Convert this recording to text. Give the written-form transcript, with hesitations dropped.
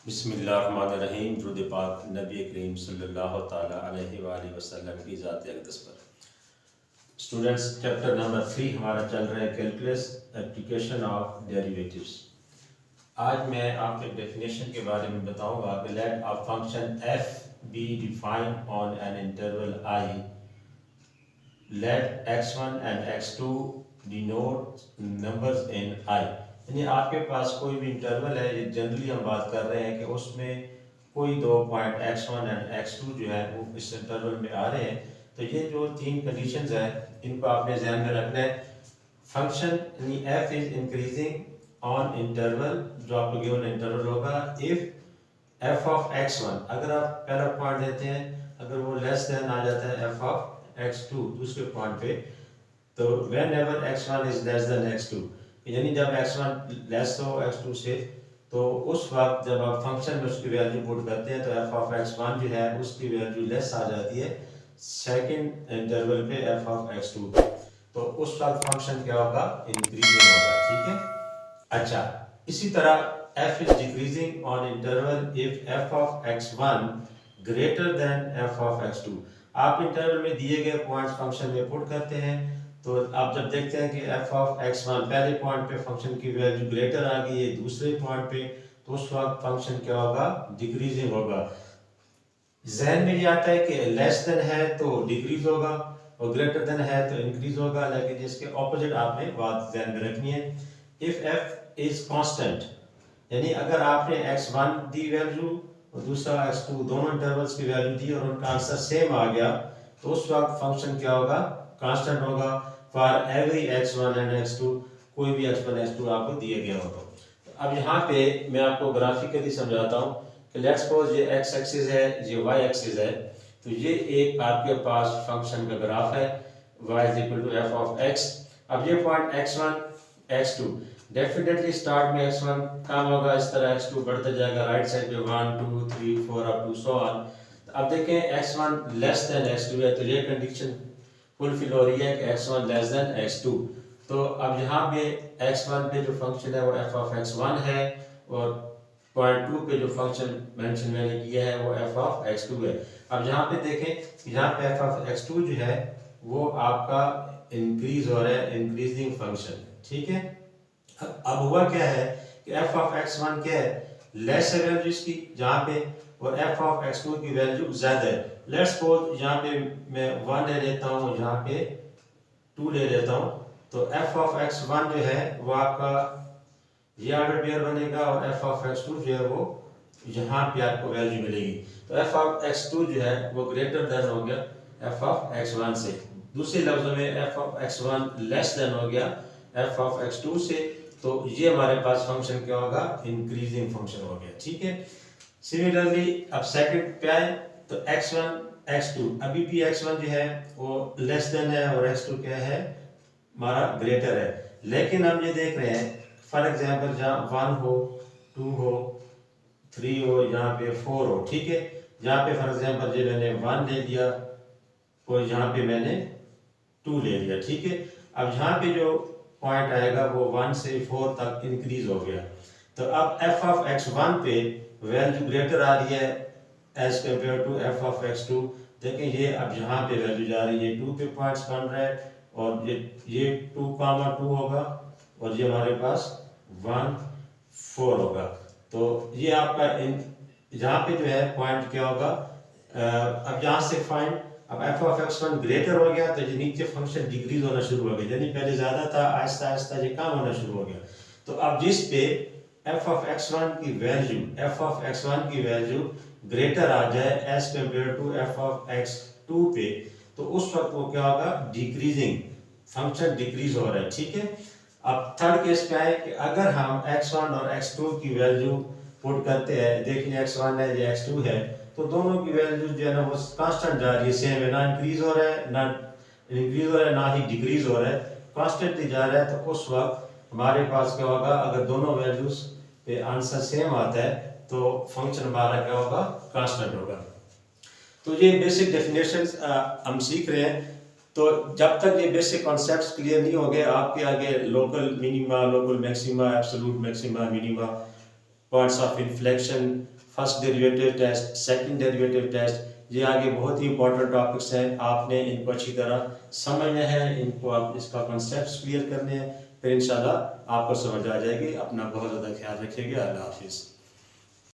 बिस्मिल्लाहिर्रहमानिर्रहीम। दुरूद पाक नबी करीम सल्लल्लाहु ताला अलैहि वसल्लम की ज़ात अक़दस पर। स्टूडेंट्स, चैप्टर नंबर 3 हमारा चल रहा है कैलकुलस एप्लीकेशन ऑफ डेरिवेटिव्स। आज मैं आपको एक डेफिनेशन के बारे में बताऊंगा कि let a function f be defined on an interval i, let x1 and x2 denote numbers in i। यानी आपके पास कोई भी इंटरवल है, ये जनरली हम बात कर रहे हैं कि उसमें कोई दो पॉइंट x1 एंड x2 जो है वो इस इंटरवल में आ रहे हैं। तो ये जो तीन कंडीशंस हैं इनको आपने ध्यान में रखना है। फंक्शन यानी f is increasing on interval, जो आपको गिवन इंटरवल होगा, इफ f ऑफ x1, अगर आप पहला पॉइंट देते हैं, अगर वो लेस देन आ जाता है f ऑफ x2 दूसरे पॉइंट पे, तो when ever x1 is less than x2, यानी जब x1 लेस हो x2 से, तो उस वक्त जब आप फंक्शन में उसकी वैल्यू पुट करते हैं तो f ऑफ x1 जो है उसकी वैल्यू लेस आ जाती है सेकंड इंटरवल पे f ऑफ x2, तो उस वक्त फंक्शन क्या होगा, इंक्रीजिंग होगा। ठीक है। अच्छा, इसी तरह f is decreasing on interval if f of x1 greater than f of x2। आप इंटरवल में दिए गए पॉइंट्स फंक्शन में पुट करते हैं, तो आप जब देखते हैं कि f ऑफ x1 पहले पॉइंट पे फंक्शन की वैल्यू ग्रेटर आ गई है दूसरे पॉइंट पे, तो उस वक्त फंक्शन क्या होगा, डिक्रीजिंग होगा। जहन में ये आता है कि लेस देन है तो डिक्रीज होगा और ग्रेटर देन है तो इंक्रीज होगा, लेकिन इसके ऑपोजिट आपने बात ध्यान में रखनी है। इफ f इज कांस्टेंट, यानी अगर आपने x1 दी वैल्यू और दूसरा x2, दोनों इंटरवल्स की वैल्यू दी और उनका आंसर सेम आ गया, तो उस वक्त फंक्शन क्या होगा, कांस्टेंट होगा for every x1 and x2, कोई भी x1 x2 आपको दिए गया हो तो। अब यहाँ पे मैं आपको ग्राफिकली समझाता हूँ कि लेट्स सपोज ये x एक्सिस है, ये y एक्सिस है, तो ये एक आपके पास फंक्शन का ग्राफ है y is equal to f of x। अब ये point x1 x2, definitely start में x1 कम होगा, इस तरह x2 बढ़ता जाएगा राइट साइड पे 1 2 3 4 अप टू सो ऑन। अब देखें x1 लेस देन x2 है, तो ये कंडीशन फुलफिल हो रही है कि x1 लेस देन x2। तो अब यहाँ पे x1 पे जो फंक्शन है वो f ऑफ x1 है और पॉइंट 2 पे जो फंक्शन मेंशन मैंने किया है वो f ऑफ x2 है। अब यहाँ पे देखें, यहाँ पे f ऑफ x2 जो है वो आपका इंक्रीज हो रहा है, इंक्रीजिंग फंक्शन। ठीक है। अब हुआ क्या है कि f ऑफ x1 क्या है, लेस है वैल्यू इसकी जहाँ पे, और f ऑफ x2 की वैल्यू ज्यादा है। लेट्स सपोज यहाँ पे मैं 1 ले लेता हूँ, यहाँ पे 2 ले लेता हूँ, तो f ऑफ x1 जो है वो आपका ये ऑर्डर पेयर बनेगा और f ऑफ x2 जो है वो यहाँ पे आपको वैल्यू मिलेगी। तो f ऑफ x2 जो है वो ग्रेटर देन हो गया f ऑफ x1 से। दूसरे लफ्जों में f of x1 less than हो गया f ऑफ x2 से, तो ये हमारे पास फंक्शन क्या होगा, इंक्रीजिंग फंक्शन हो गया। ठीक है। सिमिलरली अब सेकंड पे आए तो x1 x2, अभी भी x1 जो है वो लेस देन है और x2 क्या है, हमारा ग्रेटर है। लेकिन हम ये देख रहे हैं फॉर एग्जांपल जहाँ 1 हो 2 हो 3 हो, यहाँ पे 4 हो। ठीक है। यहाँ पे फॉर एग्जांपल ये मैंने 1 ले लिया और यहाँ पे मैंने 2 ले लिया। ठीक है। अब यहाँ पे जो पॉइंट आएगा वो 1 से 4 तक इंक्रीज हो गया, तो अब f ऑफ x1 पे वैल्यू ग्रेटर आ रही है as compared to f of x2। देखें ये अब यहाँ पे वैल्यू जा रही है, 2 पे पॉइंट्स बन रहा है और ये 2, 2 होगा और ये हमारे पास 1 4 होगा। तो ये आपका यहाँ पे जो है पॉइंट क्या होगा, अब यहाँ से फाइंड, अब f ऑफ x1 ग्रेटर हो गया तो ये नीचे फंक्शन डिक्रीज होना शुरू हो गया, यानी पहले ज्यादा था, आहिस्ता आहिस्ता ये कम होना शुरू हो गया। तो अब जिस पे f ऑफ x1 की वैल्यू ग्रेटर आ जाए as compared to f of x2 पे, तो उस वक्त वो क्या होगा, डिक्रीजिंग फंक्शन डिक्रीज हो रहा है। ठीक है। अब थर्ड केस पे आए कि अगर हम x1 और x2 की वैल्यू पुट करते हैं, देखिए x1 है ये x2 है, तो दोनों की वैल्यू जो है ना वो कांस्टेंट जा रही है, सेम है, ना इंक्रीज हो रहा है ना इंक्रीज हो रहा है ना ही डिक्रीज हो रहा है, कांस्टेंटली जा रहा है। तो उस वक्त हमारे पास क्या होगा, अगर दोनों वैल्यूज पे आंसर सेम आता है तो फंक्शन हमारा क्या होगा, कांस्टेंट होगा। तो ये बेसिक डेफिनेशंस हम सीख रहे हैं। तो जब तक ये बेसिक कॉन्सेप्ट्स क्लियर नहीं होंगे, आपके आगे local minima, local maxima, absolute maxima, minima, parts of inflection, first derivative test, second derivative test, ये आगे बहुत ही इंपॉर्टेंट टॉपिक्स हैं। आपने इनको अच्छी तरह समझना है, इनको आप इसका कॉन्सेप्ट्स क्लियर करने हैं, फिर इंशाल्लाह आपको समझ आ जाएगी। अपना बहुत ज़्यादा ख्याल रखिएगा। अल्लाह हाफिज़।